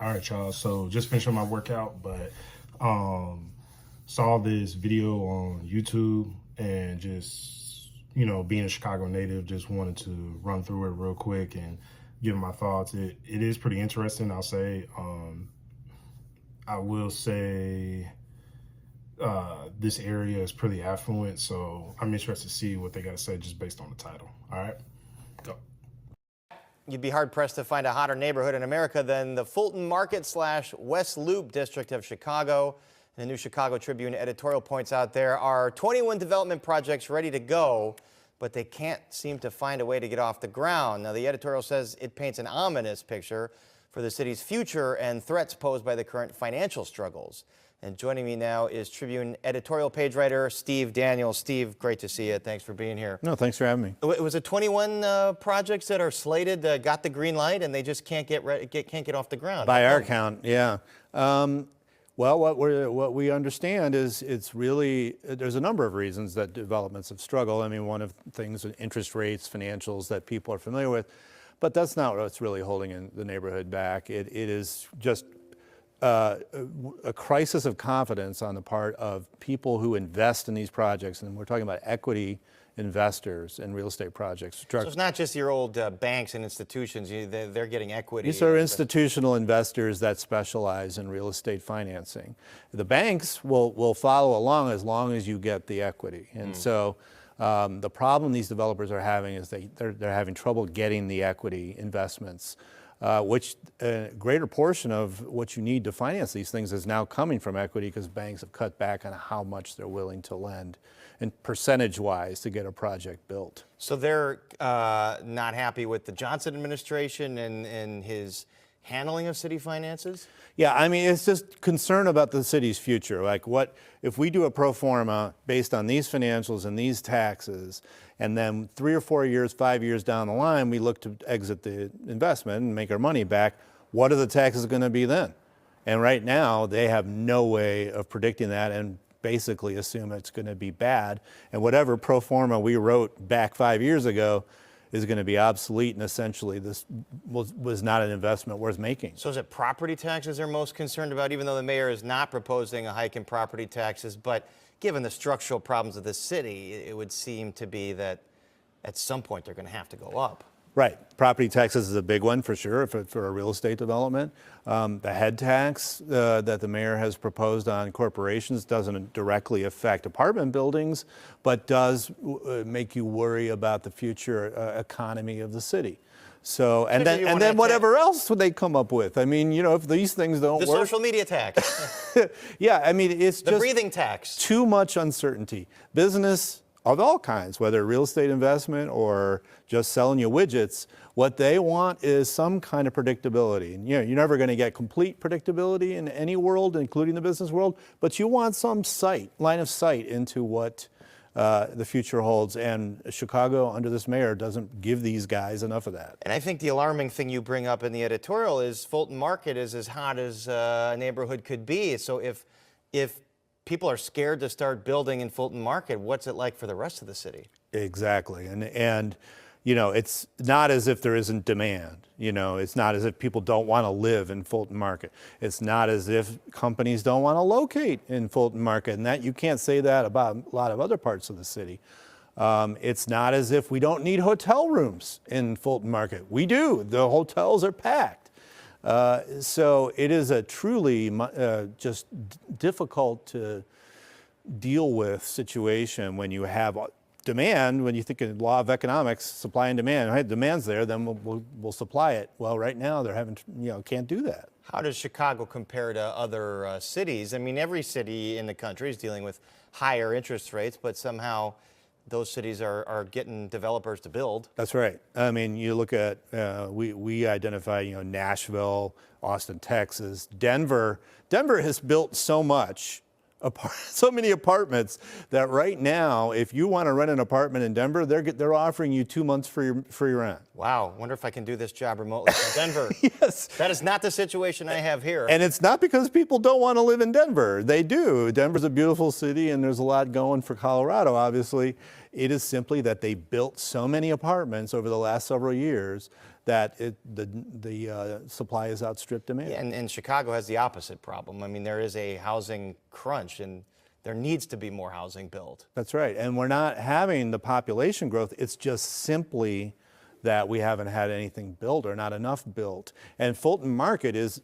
All right, y'all. So just finishing my workout, but saw this video on YouTube and just, being a Chicago native, just wanted to run through it real quick and give my thoughts. It is pretty interesting, I'll say. I will say this area is pretty affluent, so I'm interested to see what they got to say just based on the title. All right, go. You'd be hard-pressed to find a hotter neighborhood in America than the Fulton Market / West Loop district of Chicago. The New Chicago Tribune editorial points out there are 21 development projects ready to go, but they can't seem to find a way to get off the ground. Now, the editorial says it paints an ominous picture for the city's future and threats posed by the current financial struggles. And joining me now is Tribune editorial page writer Steve Daniels. Steve, great to see you. Thanks for being here. No, thanks for having me. It was 21 projects that are slated, got the green light, and they just can't get off the ground. By our count, yeah. Well, what we understand is it's really, there's a number of reasons that developments have struggled. I mean, one of the things, interest rates, financials that people are familiar with, but that's not what's really holding in the neighborhood back. It is just a crisis of confidence on the part of people who invest in these projects, and we're talking about equity investors in real estate projects. So it's not just your old banks and institutions, they're getting equity. These are institutional investors that specialize in real estate financing. The banks will follow along as you get the equity. And so the problem these developers are having is they're having trouble getting the equity investments. Which a greater portion of what you need to finance these things is now coming from equity because banks have cut back on how much they're willing to lend and percentage-wise to get a project built. So they're not happy with the Johnson administration and his handling of city finances? Yeah, I mean, it's just concern about the city's future. Like, what if we do a pro forma based on these financials and these taxes, and then 3 or 4 years, 5 years down the line, we look to exit the investment and make our money back, what are the taxes going to be then? And right now, they have no way of predicting that and basically assume it's going to be bad. And whatever pro forma we wrote back 5 years ago is going to be obsolete, and essentially this was not an investment worth making. So is it property taxes they're most concerned about, even though the mayor is not proposing a hike in property taxes? But given the structural problems of the city, it would seem to be that at some point they're going to have to go up. Right. Property taxes is a big one for sure for a real estate development. The head tax that the mayor has proposed on corporations doesn't directly affect apartment buildings, but does make you worry about the future economy of the city. So, and then whatever else would they come up with? I mean, if these things don't work. The social media tax. Yeah, I mean, it's the just breathing tax. Too much uncertainty. Business of all kinds, whether real estate investment or just selling you widgets, what they want is some kind of predictability. And you're never going to get complete predictability in any world, including the business world, but you want some line of sight into what the future holds. And Chicago, under this mayor, doesn't give these guys enough of that. And I think the alarming thing you bring up in the editorial is Fulton Market is as hot as a neighborhood could be. So if people are scared to start building in Fulton Market, what's it like for the rest of the city? Exactly. And it's not as if there isn't demand. It's not as if people don't want to live in Fulton Market. It's not as if companies don't want to locate in Fulton Market, and that you can't say that about a lot of other parts of the city. It's not as if we don't need hotel rooms in Fulton Market. We do. The hotels are packed. So it is a truly just difficult to deal with situation when you have demand. When you think of law of economics, supply and demand, right? Demand's there, then we'll supply it. Well, right now they're having, can't do that. How does Chicago compare to other cities? I mean, every city in the country is dealing with higher interest rates, but somehow those cities are getting developers to build. That's right. I mean, you look at, we identify, Nashville, Austin, Texas, Denver. Denver has built so many apartments that right now, if you want to rent an apartment in Denver, they're offering you 2 months free rent. Wow, wonder if I can do this job remotely from Denver. Yes. That is not the situation I have here. And it's not because people don't want to live in Denver. They do. Denver's a beautiful city, and there's a lot going for Colorado, obviously. It is simply that they built so many apartments over the last several years that the supply has outstripped demand. Yeah, and Chicago has the opposite problem. I mean, there is a housing crunch, and there needs to be more housing built. That's right. And we're not having the population growth. It's just simply that we haven't had anything built or not enough built. And Fulton Market is,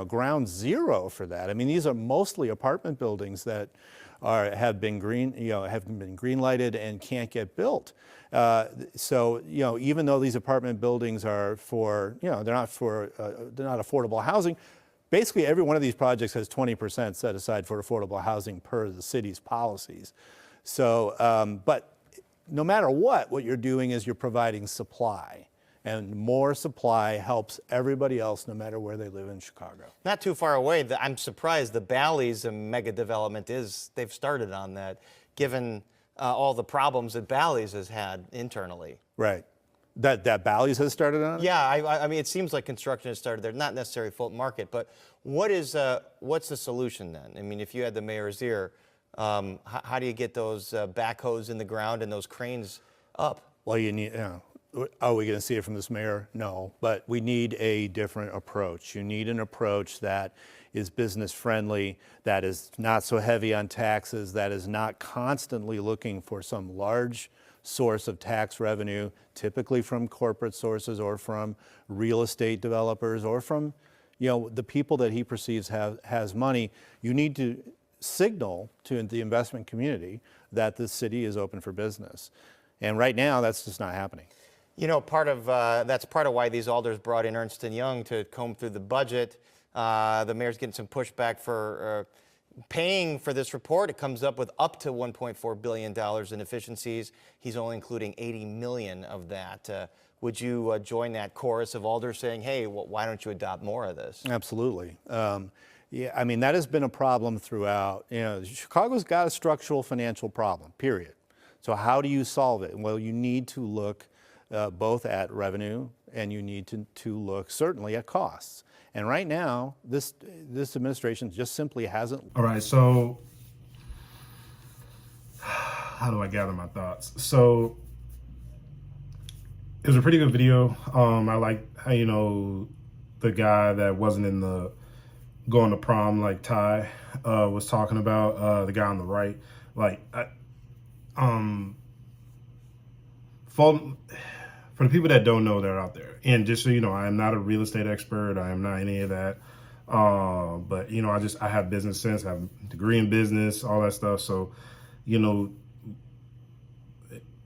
ground zero for that. I mean, these are mostly apartment buildings that have been green lighted and can't get built. So even though these apartment buildings are for, they're not affordable housing. Basically, every one of these projects has 20% set aside for affordable housing per the city's policies. So, but no matter what you're doing is you're providing supply. And more supply helps everybody else, no matter where they live in Chicago. Not too far away, I'm surprised the Bally's mega development they've started on that, given all the problems that Bally's has had internally. Right. That Bally's has started on it? Yeah, I mean, it seems like construction has started there, not necessarily Fulton Market, but what's the solution then? I mean, if you had the mayor's ear, how do you get those backhoes in the ground and those cranes up? Well, you need, are we going to see it from this mayor? No, but we need a different approach. You need an approach that is business friendly, that is not so heavy on taxes, that is not constantly looking for some large source of tax revenue, typically from corporate sources or from real estate developers or from, the people that he perceives has money. You need to signal to the investment community that the city is open for business. And right now, that's just not happening. That's part of why these alders brought in Ernst & Young to comb through the budget. The mayor's getting some pushback for paying for this report. It comes up with up to $1.4 billion in efficiencies. He's only including $80 million of that. Would you join that chorus of alders saying, hey, why don't you adopt more of this? Absolutely. Yeah, I mean, that has been a problem throughout. Chicago's got a structural financial problem, period. So how do you solve it? Well, you need to look both at revenue and you need to look certainly at costs. And right now, this administration just simply hasn't. All right, so how do I gather my thoughts? So it was a pretty good video. I like how, the guy that wasn't in the going to prom like Ty was talking about, the guy on the right. For the people that don't know that are out there, and just so you know, I am not a real estate expert. I am not any of that. But I have business sense. I have a degree in business, all that stuff. So,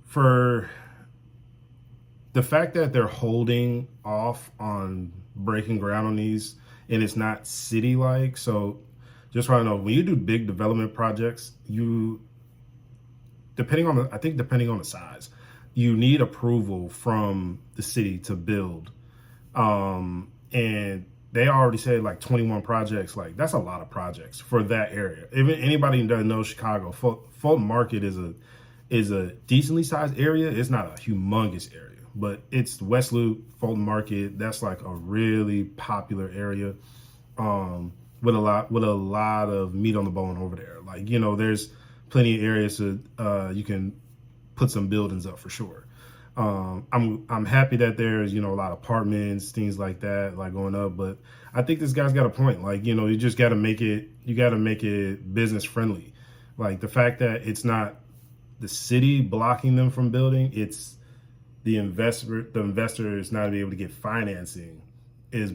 for the fact that they're holding off on breaking ground on these, and it's not city-like. So, just want to know, when you do big development projects, depending on the size, you need approval from the city to build. And they already said like 21 projects. Like, that's a lot of projects for that area. Even anybody who doesn't know Chicago, Fulton Market is a decently sized area. It's not a humongous area, but it's West Loop, Fulton Market. That's like a really popular area, with a lot of meat on the bone over there. Like, there's plenty of areas you can put some buildings up for sure. I'm happy that there's, a lot of apartments, things like that, like going up. But I think this guy's got a point. Like, you just got to make it business friendly. Like, the fact that it's not the city blocking them from building, it's the investor is not be able to get financing is,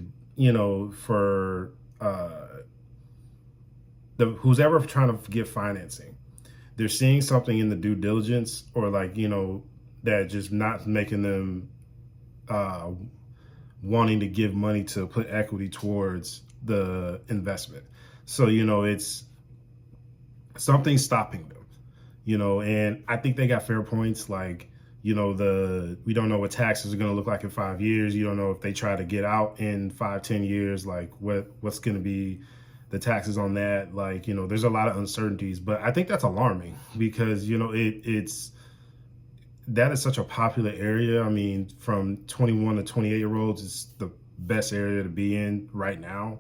for who's ever trying to get financing. They're seeing something in the due diligence or that just not making them wanting to give money to put equity towards the investment. So, it's something stopping them, and I think they got fair points. Like, we don't know what taxes are going to look like in 5 years. You don't know if they try to get out in 5-10 years, like what's going to be the taxes on that. Like, there's a lot of uncertainties, but I think that's alarming because, that is such a popular area. I mean, from 21 to 28-year-olds is the best area to be in right now.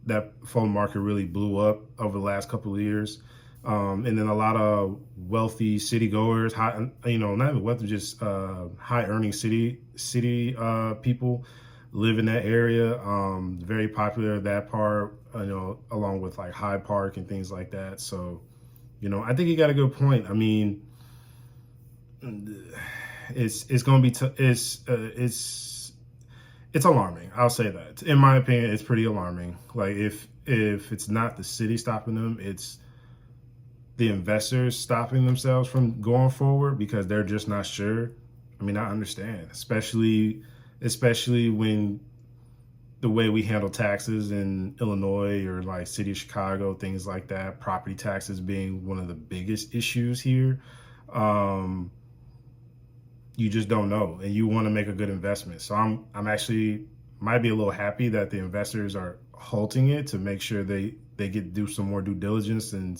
That Fulton Market really blew up over the last couple of years. And then a lot of wealthy city goers, high, you know, not even wealthy, just high earning city people live in that area. Very popular, that part, you know, along with like Hyde Park and things like that. So, you know, I think you got a good point. I mean, it's going to be, it's alarming. I'll say that. In my opinion, it's pretty alarming. Like if it's not the city stopping them, it's the investors stopping themselves from going forward because they're just not sure. I mean, I understand, especially when the way we handle taxes in Illinois or like city of Chicago, things like that, property taxes being one of the biggest issues here. You just don't know, and you want to make a good investment. So I'm actually might be a little happy that the investors are halting it to make sure they get do some more due diligence and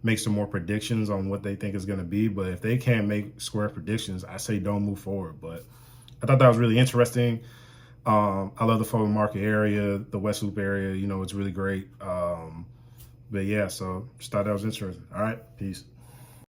make some more predictions on what they think is going to be. But if they can't make square predictions, I say don't move forward. But I thought that was really interesting. I love the Fulton Market area, the West Loop area. You know, it's really great. But yeah, so just thought that was interesting. All right, peace.